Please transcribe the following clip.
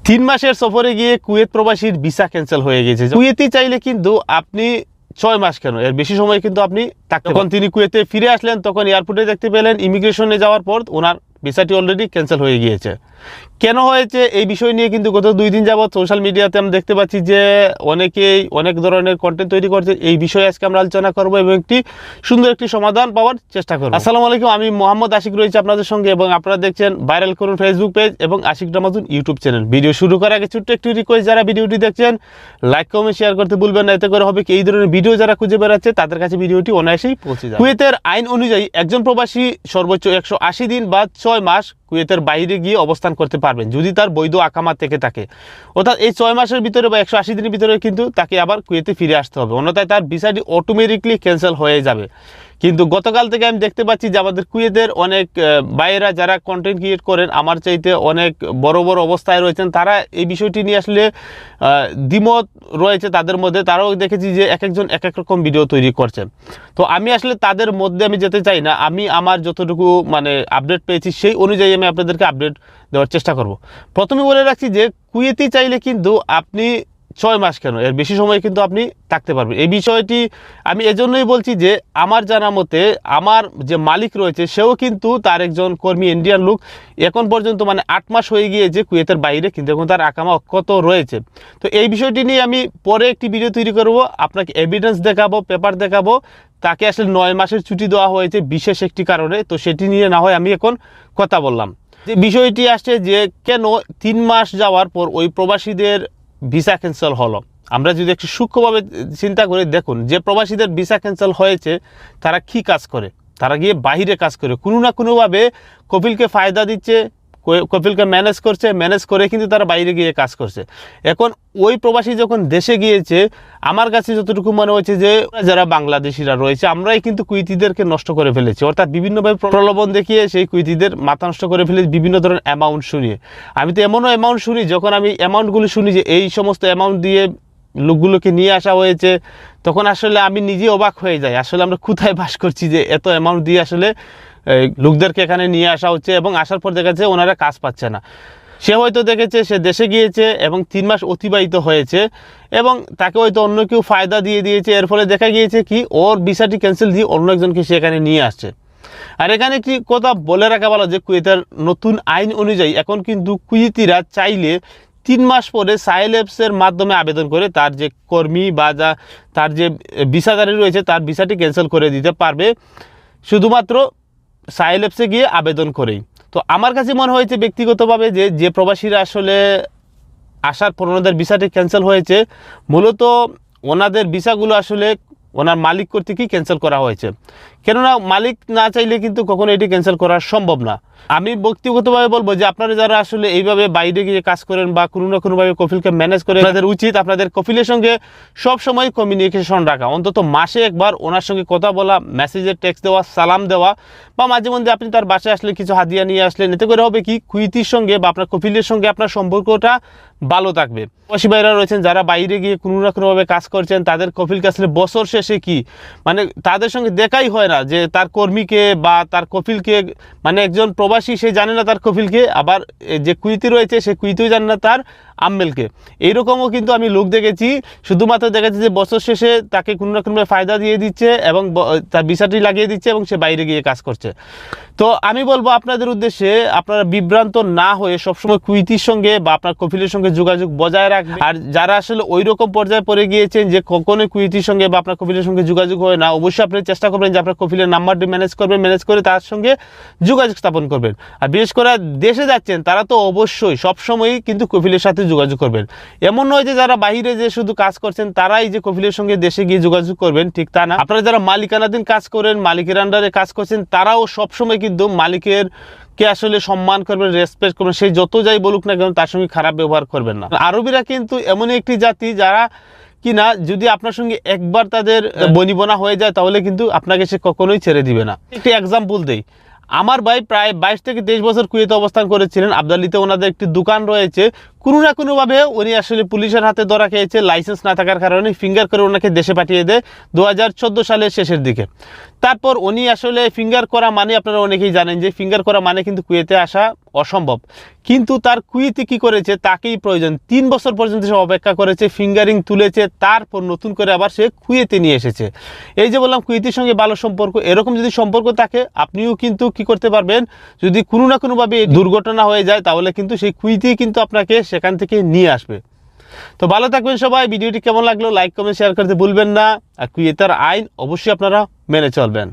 3 মাসের সফরে গিয়ে কুয়েত প্রবাসীর ভিসা ক্যান্সেল হয়ে গেছে। কুয়েতে চাইলে কিন্তু আপনি 6 মাস কেন এর বেশি সময় কিন্তু আপনি থাকতে পারেন। তিনি কুয়েতে ফিরে আসলেন, তখন এয়ারপোর্টে দেখতে পেলেন ইমিগ্রেশনে যাওয়ার পর ওনার ভিসাটি অলরেডি ক্যান্সেল হয়ে গিয়েছে। কেন হয়েছে এই বিষয় নিয়ে কিন্তু গত 2 দিন যাবৎ সোশ্যাল মিডিয়াতে আমরা দেখতে পাচ্ছি যে অনেকেই অনেক ধরনের কন্টেন্ট তৈরি করছে। এই বিষয়ে আজকে আমরা আলোচনা করব এবং একটি সুন্দর একটি সমাধান পাওয়ার চেষ্টা করব। আসসালামু আলাইকুম, আমি মোহাম্মদ আশিক রয়েছি আপনাদের সঙ্গে এবং আপনারা দেখছেন ভাইরাল করুন ফেসবুক পেজ এবং আশিক রামাতুন ইউটিউব চ্যানেল। ভিডিও শুরু করার আগে ছোট্ট একটি রিকোয়েস্ট, যারা ভিডিওটি দেখছেন লাইক কমেন্ট শেয়ার করতে ভুলবেন না। এতে করে হবে কি এই ধরনের ভিডিও যারা খুঁজে বেড়াচ্ছে তাদের কাছে ভিডিওটি অনায়াসেই পৌঁছে যাবে। কুয়েতের আইন অনুযায়ী একজন প্রবাসী সর্বোচ্চ 180 দিন বা 6 মাস কুয়েতের বাইরে গিয়ে অবস্থান করতে পারবেন যদি তার বৈধ আকামা থেকে থাকে। অর্থাৎ এই 6 মাসের ভিতরে বা 180 দিনের ভিতরে কিন্তু তাকে আবার কুয়েতে ফিরে আসতে হবে, অন্যথায় তার ভিসাটি অটোমেটিকলি ক্যান্সেল হয়ে যাবে। কিন্তু গতকাল থেকে আমি দেখতে পাচ্ছি যে আমাদের কুয়েতের অনেক ভাইয়েরা যারা কন্টেন্ট ক্রিয়েট করেন আমার চাইতে অনেক বড় বড় অবস্থায় রয়েছেন, তারা এই বিষয়টি নিয়ে আসলে দ্বিমত রয়েছে তাদের মধ্যে। তারাও দেখেছি যে এক একজন এক এক রকম ভিডিও তৈরি করছে। তো আমি আসলে তাদের মধ্যে আমি যেতে চাই না। আমি আমার যতটুকু আপডেট পেয়েছি সেই অনুযায়ী আমি আপনাদেরকে আপডেট দেওয়ার চেষ্টা করব। প্রথমে বলে রাখছি যে কুয়েতে চাইলে কিন্তু আপনি 6 মাস কেন এর বেশি সময় কিন্তু আপনি থাকতে পারবেন। এই বিষয়টি আমি এজন্যই বলছি যে আমার জানা মতে আমার যে মালিক রয়েছে সেও কিন্তু তার একজন কর্মী ইন্ডিয়ান লোক, এখন পর্যন্ত 8 মাস হয়ে গিয়েছে কুয়েতের বাইরে, কিন্তু এখন তার আকামা অক্ষত রয়েছে। তো এই বিষয়টি নিয়ে আমি পরে একটি ভিডিও তৈরি করব, আপনাকে এভিডেন্স দেখাবো, পেপার দেখাবো। তাকে আসলে 9 মাসের ছুটি দেওয়া হয়েছে বিশেষ একটি কারণে, তো সেটি নিয়ে না হয় আমি এখন কথা বললাম। যে বিষয়টি আসছে যে কেন 3 মাস যাওয়ার পর ওই প্রবাসীদের ভিসা ক্যান্সেল হলো। আমরা যদি একটু সূক্ষ্মভাবে চিন্তা করে দেখুন যে প্রবাসীদের ভিসা ক্যান্সেল হয়েছে তারা কি কাজ করে, তারা গিয়ে বাইরে কাজ করে, কোনো না কোনোভাবে কপিলকে ফায়দা দিচ্ছে, কপিলকে ম্যানেজ করছে, ম্যানেজ করে কিন্তু তারা বাইরে গিয়ে কাজ করছে। এখন ওই প্রবাসী যখন দেশে গিয়েছে আমার কাছে যতটুকু মনে হয়েছে যে যারা বাংলাদেশিরা রয়েছে আমরাই কিন্তু কুয়েতিদেরকে নষ্ট করে ফেলেছি, অর্থাৎ বিভিন্নভাবে প্রলোভন দেখিয়ে সেই কুয়েতিদের মাথা নষ্ট করে ফেলেছি বিভিন্ন ধরনের অ্যামাউন্ট শুনিয়ে। আমি তো এমনও অ্যামাউন্ট শুনি, যখন আমি অ্যামাউন্টগুলো শুনি যে এই সমস্ত অ্যামাউন্ট দিয়ে লোকগুলোকে নিয়ে আসা হয়েছে, তখন আসলে আমি নিজে অবাক হয়ে যাই। আসলে আমরা কোথায় বাস করছি যে এত অ্যামাউন্ট দিয়ে আসলে লোকদেরকে এখানে নিয়ে আসা হচ্ছে এবং আসার পর দেখা যাচ্ছে ওনারা কাজ পাচ্ছে না। সে হয়তো দেখেছে সে দেশে গিয়েছে এবং 3 মাস অতিবাহিত হয়েছে এবং তাকে হয়তো অন্য কেউ ফায়দা দিয়ে দিয়েছে, এর ফলে দেখা গিয়েছে কি ওর ভিসাটি ক্যান্সেল দিয়ে অন্য একজনকে সে এখানে নিয়ে আসছে। আর এখানে একটি কথা বলে রাখা ভালো যে কুয়েতের নতুন আইন অনুযায়ী এখন কিন্তু কুয়েতিরা চাইলে 3 মাস পরে সাইলেপসের মাধ্যমে আবেদন করে তার যে কর্মী বা তার যে ভিসাদারি রয়েছে তার ভিসাটি ক্যান্সেল করে দিতে পারবে, শুধুমাত্র সাইলেপসে গিয়ে আবেদন করেই। তো আমার কাছে মনে হয়েছে ব্যক্তিগতভাবে যে প্রবাসীরা আসলে আসার পর ওনাদের ভিসাটি ক্যান্সেল হয়েছে, মূলত ওনাদের ভিসাগুলো আসলে ওনার মালিক কর্তৃকই ক্যান্সেল করা হয়েছে। কেননা মালিক না চাইলে কিন্তু কখনো এটি ক্যান্সেল করা সম্ভব না। আমি ব্যক্তিগতভাবে বলবো যে আপনারা যারা আসলে এইভাবে বাইরে গিয়ে কাজ করেন বা কোনো না কোনোভাবে কফিলকে ম্যানেজ করে, আপনাদের উচিত আপনাদের কফিলের সঙ্গে সব সময় কমিউনিকেশন রাখা, অন্তত মাসে একবার ওনার সঙ্গে কথা বলা, মেসেজের টেক্সট দেওয়া, সালাম দেওয়া, বা মাঝে মধ্যে আপনি তার বাসায় আসলে কিছু হাদিয়া নিয়ে আসলেন। এতে করে হবে কি কুয়েতির সঙ্গে বা আপনার কফিলের সঙ্গে আপনার সম্পর্কটা ভালো থাকবে। প্রবাসী ভাইরা রয়েছেন যারা বাইরে গিয়ে কোনো না কোনোভাবে কাজ করছেন, তাদের কফিলকে আসলে বছর শেষে কি তাদের সঙ্গে দেখাই হয় না যে তার কর্মীকে বা তার কফিলকে, একজন প্রবাসী সে জানে না তার কফিলকে, আবার যে কুয়েতি রয়েছে সে কুয়েতিও জানে না তার আম্মেলকে। এইরকমও কিন্তু আমি লোক দেখেছি, শুধুমাত্র দেখেছি যে বছর শেষে তাকে কোনো না কোনোভাবে ফায়দা দিয়ে দিচ্ছে এবং তার ভিসাটি লাগিয়ে দিচ্ছে এবং সে বাইরে গিয়ে কাজ করছে। তো আমি বলবো আপনাদের উদ্দেশ্যে আপনারা বিভ্রান্ত না হয়ে সবসময় কুয়েতির সঙ্গে বা আপনার কফিলের সঙ্গে যোগাযোগ বজায় রাখবেন। আর যারা আসলে ওই রকম পর্যায়ে পড়ে গিয়েছেন যে কখনোই কুয়েতির সঙ্গে বা আপনার কফিলের সঙ্গে যোগাযোগ হয় না, অবশ্যই আপনি চেষ্টা করবেন যে আপনার কফিলের নাম্বারটি ম্যানেজ করবেন, ম্যানেজ করে তার সঙ্গে যোগাযোগ স্থাপন করবেন। আর বিশেষ করে দেশে যাচ্ছেন তারা তো অবশ্যই সবসময়ই কিন্তু কফিলের সাথে যোগাযোগ করবেন। এমন নয় যে যারা বাইরে যে শুধু কাজ করছেন তারাই যে কফিলের সঙ্গে দেশে গিয়ে যোগাযোগ করবেন, ঠিক তা না। আপনারা যারা মালিকানাধীন কাজ করেন, মালিকের আন্ডারে কাজ করছেন, তারাও সবসময় কিন্তু মালিকের কে আসলে সম্মান করবেন, রেসপেক্ট করবেন। সেই যত যাই বলুক না কেন তার সঙ্গে খারাপ ব্যবহার করবেন না। আরবিরা কিন্তু এমনই একটি জাতি যারা কিনা যদি আপনার সঙ্গে একবার তাদের বনিবনা হয়ে যায় তাহলে কিন্তু আপনাকে সে কখনোই ছেড়ে দিবে না। একটি এক্সাম্পল দেই, আমার ভাই প্রায় 22 থেকে 23 বছর কুয়েতে অবস্থান করেছিলেন। আবদালিতে ওনাদের একটি দোকান রয়েছে, কোনো না কোনোভাবে উনি আসলে পুলিশের হাতে ধরা খেয়েছে, লাইসেন্স না থাকার কারণে ফিঙ্গার করে ওনাকে দেশে পাঠিয়ে দেয় 2014 সালের শেষের দিকে। তারপর উনি আসলে ফিঙ্গার করা মানে আপনারা অনেকেই জানেন যে ফিঙ্গার করা মানে কিন্তু কুয়েতে আসা অসম্ভব, কিন্তু তার কুয়েতে কি করেছে তাকেই প্রয়োজন। 3 বছর পর্যন্ত সে অপেক্ষা করেছে, ফিঙ্গারিং তুলেছে, তারপর নতুন করে আবার সে কুয়েতে নিয়ে এসেছে। এই যে বললাম কুয়েতের সঙ্গে ভালো সম্পর্ক, এরকম যদি সম্পর্ক থাকে আপনিও কিন্তু কি করতে পারবেন, যদি কোনো না কোনোভাবে দুর্ঘটনা হয়ে যায় তাহলে কিন্তু সেই কুয়েতেই কিন্তু আপনাকে সেখান থেকে নিয়ে আসবে। তো ভালো থাকবেন সবাই। ভিডিওটি কেমন লাগলো লাইক কমেন্ট শেয়ার করতে ভুলবেন না, আর কুয়েতের আইন অবশ্যই আপনারা মেনে চলবেন।